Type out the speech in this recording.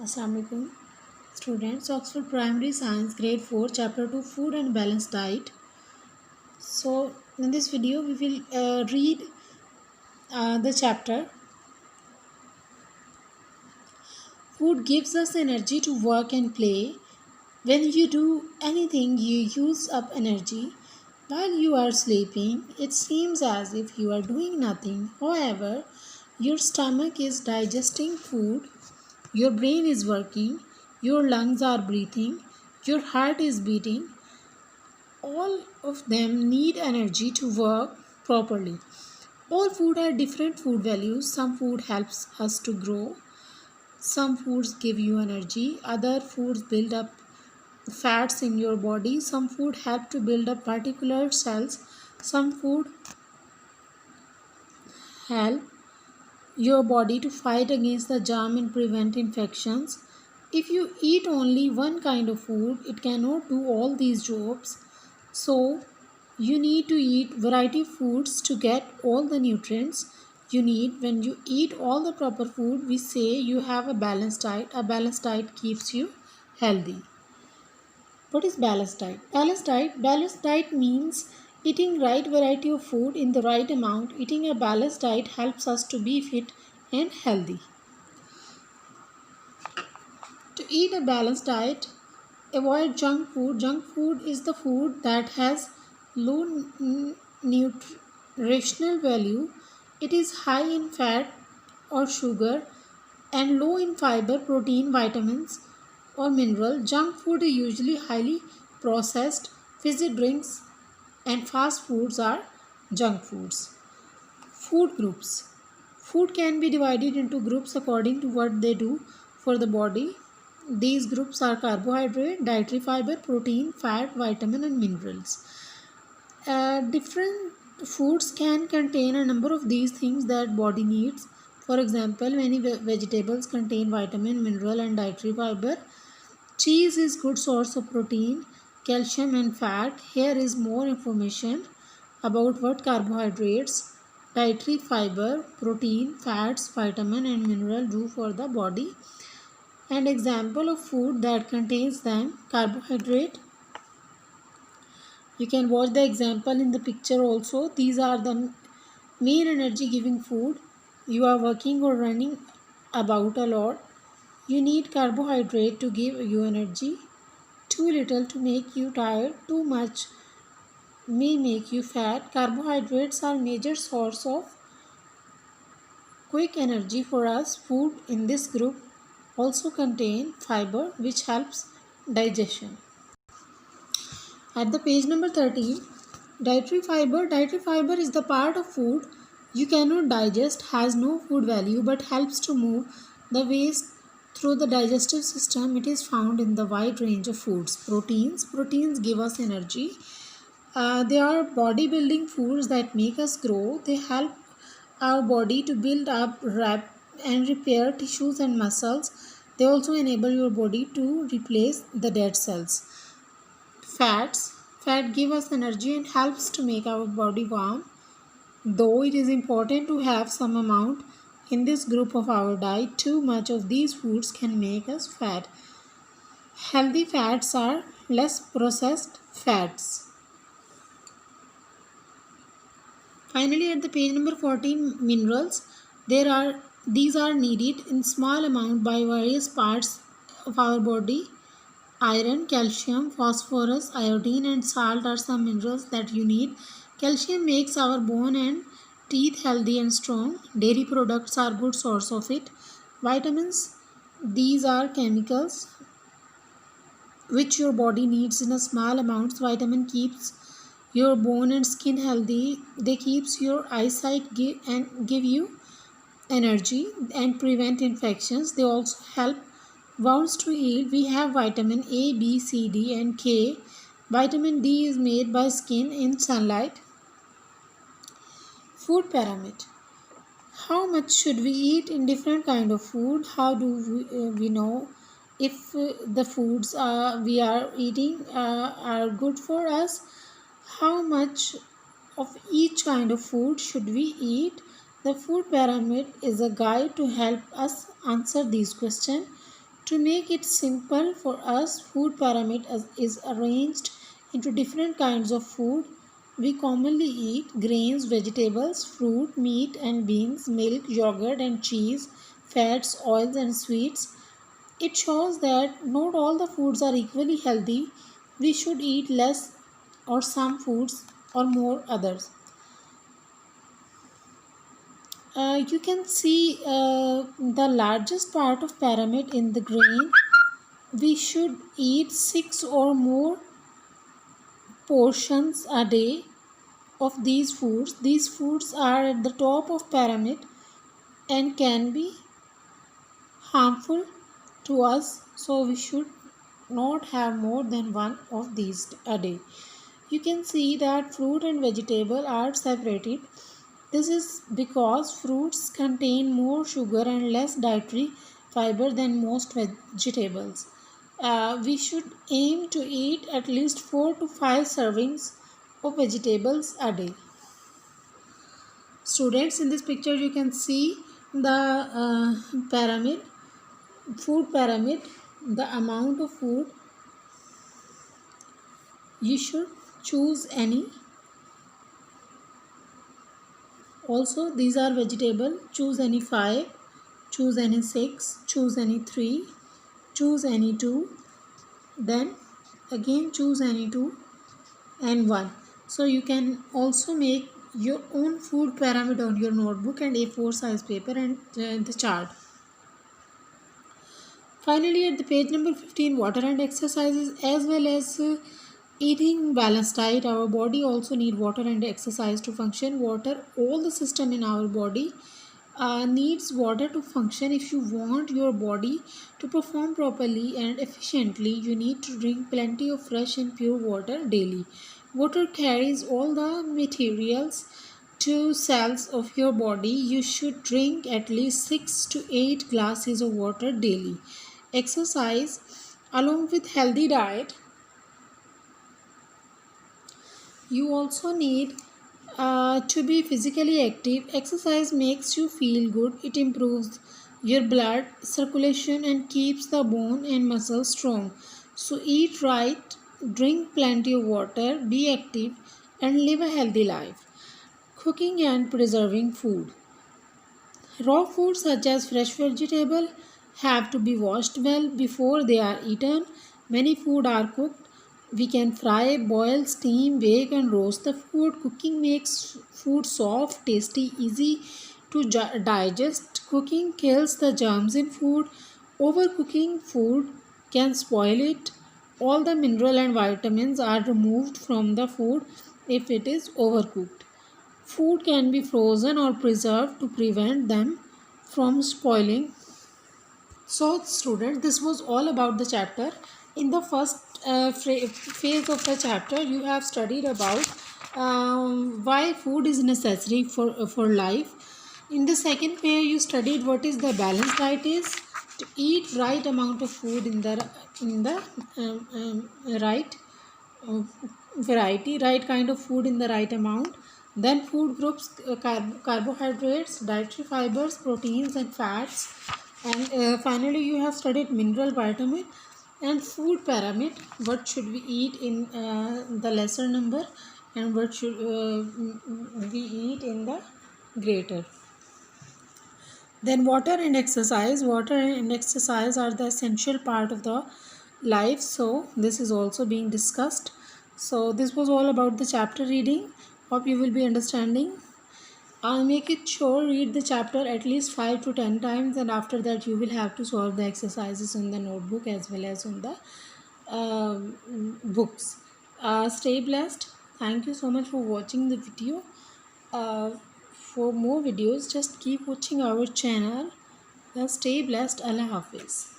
Assalamu alaikum students. Oxford Primary Science Grade 4 Chapter 2 Food and Balanced Diet. So in this video we will read the chapter. Food gives us energy to work and play. When you do anything you use up energy. While you are sleeping it seems as if you are doing nothing. However, your stomach is digesting food. Your brain is working, your lungs are breathing, your heart is beating. All of them need energy to work properly. All food have different food values. Some food helps us to grow. Some foods give you energy. Other foods build up fats in your body. Some food help to build up particular cells. Some food help your body to fight against the germ and prevent infections. If you eat only one kind of food, it cannot do all these jobs. So, you need to eat variety of foods to get all the nutrients you need. When you eat all the proper food, we say you have a balanced diet. A balanced diet keeps you healthy. What is balanced diet? Balanced diet means eating right variety of food in the right amount. Eating a balanced diet helps us to be fit and healthy. To eat a balanced diet, avoid junk food. Junk food is the food that has low nutritional value. It is high in fat or sugar and low in fiber, protein, vitamins or mineral. Junk food is usually highly processed. Fizzy drinks and fast foods are junk foods. Food groups. Food can be divided into groups according to what they do for the body. These groups are carbohydrate, dietary fiber, protein, fat, vitamin and minerals. Different foods can contain a number of these things that body needs. For example, many vegetables contain vitamin, mineral and dietary fiber. Cheese is good source of protein, calcium and fat. Here is more information about what carbohydrates, dietary fiber, protein, fats, vitamin and mineral do for the body. An example of food that contains them: carbohydrate. You can watch the example in the picture also. These are the main energy giving food. You are working or running about a lot. You need carbohydrate to give you energy. Too little to make you tired. Too much may make you fat. Carbohydrates are major source of quick energy for us. Food in this group also contain fiber which helps digestion. At the page number 13, dietary fiber. Dietary fiber is the part of food you cannot digest, has no food value but helps to move the waste through the digestive system. It is found in the wide range of foods. Proteins. Proteins give us energy. They are bodybuilding foods that make us grow. They help our body to build up, and repair tissues and muscles. They also enable your body to replace the dead cells. Fats. Fat give us energy and helps to make our body warm. Though it is important to have some amount in this group of our diet, too much of these foods can make us fat. Healthy fats are less processed fats. Finally, at the page number 14, minerals. These are needed in small amount by various parts of our body. Iron, calcium, phosphorus, iodine and salt are some minerals that you need. Calcium makes our bone and teeth healthy and strong. Dairy products are good source of it. Vitamins, these are chemicals which your body needs in a small amounts. Vitamin keeps your bone and skin healthy. They keeps your eyesight and give you energy and prevent infections. They also help wounds to heal. We have vitamin A, B, C, D and K. Vitamin D is made by skin in sunlight. Food pyramid. How much should we eat in different kind of food? How do we know if the foods we are eating are good for us? How much of each kind of food should we eat? The food pyramid is a guide to help us answer these questions. To make it simple for us, food pyramid is arranged into different kinds of food. We commonly eat grains, vegetables, fruit, meat and beans, milk, yogurt and cheese, fats, oils and sweets. It shows that not all the foods are equally healthy. We should eat less or some foods or more others. You can see the largest part of pyramid in the grain. We should eat 6 or more portions a day of these foods. These foods are at the top of pyramid and can be harmful to us, so we should not have more than one of these a day. You can see that fruit and vegetable are separated. This is because fruits contain more sugar and less dietary fiber than most vegetables. We should aim to eat at least 4 to 5 servings of vegetables a day. Students, in this picture you can see the pyramid, food pyramid, the amount of food. You should choose any. Also, these are vegetable. Choose any 5, choose any 6, choose any 3, choose any 2, then again choose any 2 and 1. So you can also make your own food pyramid on your notebook and A4 size paper and the chart. Finally, at the page number 15, water and exercises, as well as eating balanced diet. Our body also need water and exercise to function. Water, all the system in our body needs water to function. If you want your body to perform properly and efficiently, you need to drink plenty of fresh and pure water daily. Water carries all the materials to cells of your body. You should drink at least 6 to 8 glasses of water daily. Exercise along with healthy diet. You also need to be physically active. Exercise makes you feel good. It improves your blood circulation and keeps the bone and muscles strong. So eat right, drink plenty of water, be active and live a healthy life. Cooking and preserving food. Raw foods such as fresh vegetable have to be washed well before they are eaten. Many food are cooked. We can fry, boil, steam, bake and roast the food. Cooking makes food soft, tasty, easy to digest. Cooking kills the germs in food. Overcooking food can spoil it. All the mineral and vitamins are removed from the food if it is overcooked. Food can be frozen or preserved to prevent them from spoiling. So, student, this was all about the chapter. In the first phase of the chapter, you have studied about why food is necessary for life. In the second phase, you studied what is the balanced diet is, to eat right amount of food in the right variety, right kind of food in the right amount. Then food groups, carbohydrates, dietary fibers, proteins and fats. And finally you have studied mineral, vitamin and food pyramid. What should we eat in the lesser number and what should we eat in the greater. Then water and exercise. Water and exercise are the essential part of the life. So this is also being discussed. So this was all about the chapter reading. Hope you will be understanding. I'll make it sure read the chapter at least 5 to 10 times, and after that you will have to solve the exercises in the notebook as well as on the books. Stay blessed. Thank you so much for watching the video. For more videos, just keep watching our channel. Stay blessed. Allah Hafiz.